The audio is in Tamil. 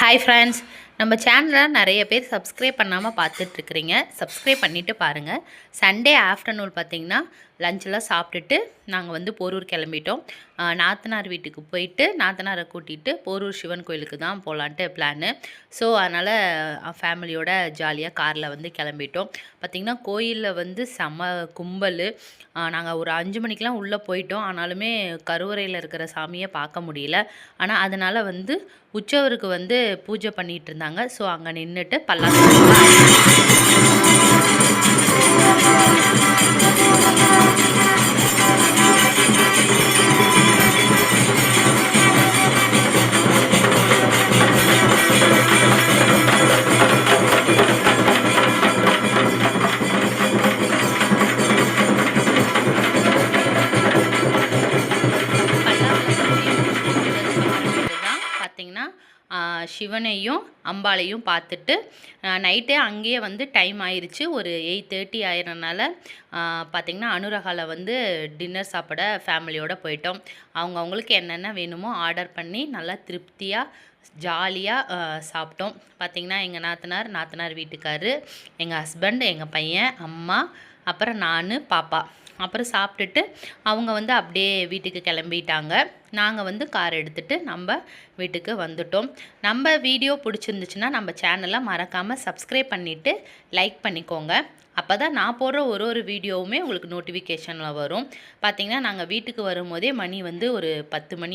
ஹாய் ஃப்ரெண்ட்ஸ், நம்ம சேனலில் நிறைய பேர் சப்ஸ்கிரைப் பண்ணாமல் பார்த்துட்ருக்குறீங்க. சப்ஸ்கிரைப் பண்ணிவிட்டு பாருங்கள். சண்டே ஆஃப்டர்நூன் பார்த்திங்கன்னா லஞ்செலாம் சாப்பிட்டுட்டு நாங்கள் போரூர் கிளம்பிட்டோம். நாத்தனார் வீட்டுக்கு போயிட்டு நாத்தனாரை கூட்டிகிட்டு போரூர் சிவன் கோயிலுக்கு தான் போகலான்ட்டு பிளானு. ஸோ அதனால் ஃபேமிலியோட ஜாலியாக காரில் கிளம்பிட்டோம். பார்த்திங்கன்னா கோயிலில் செம்ம கும்பல். நாங்கள் ஒரு 5 மணிக்கெலாம் உள்ளே போயிட்டோம். ஆனாலுமே கருவறையில் இருக்கிற சாமியை பார்க்க முடியல. ஆனால் அதனால் உற்சவருக்கு பூஜை பண்ணிகிட்டு இருந்தாங்க. ஸோ அங்கே நின்றுட்டு பல்லாக்கு பார்த்திங்கன்னா சிவனையும் அம்பாளையும் பார்த்துட்டு நைட்டே அங்கேயே டைம் ஆயிடுச்சு. ஒரு 8:30 ஆயிரனால பார்த்திங்கன்னா அனுராகாவில் டின்னர் சாப்பிட ஃபேமிலியோடு போயிட்டோம். அவங்களுக்கு என்னென்ன வேணுமோ ஆர்டர் பண்ணி நல்லா திருப்தியாக ஜாலியாக சாப்பிட்டோம். பார்த்திங்கன்னா எங்கள் நாத்தனார் வீட்டுக்காரு, எங்கள் ஹஸ்பண்ட், எங்கள் பையன், அம்மா, அப்புறம் நான், பாப்பா. அப்புறம் சாப்பிட்டுட்டு அவங்க அப்படியே வீட்டுக்கு கிளம்பிட்டாங்க. நாங்கள் கார் எடுத்துகிட்டு நம்ம வீட்டுக்கு வந்துட்டோம். நம்ம வீடியோ பிடிச்சிருந்துச்சுன்னா நம்ம சேனலை மறக்காமல் சப்ஸ்கிரைப் பண்ணிவிட்டு லைக் பண்ணிக்கோங்க. அப்போ தான் நான் போடுற ஒரு வீடியோவுமே உங்களுக்கு நோட்டிஃபிகேஷனில் வரும். பார்த்திங்கன்னா நாங்கள் வீட்டுக்கு வரும்போதே மணி ஒரு 10 மணி.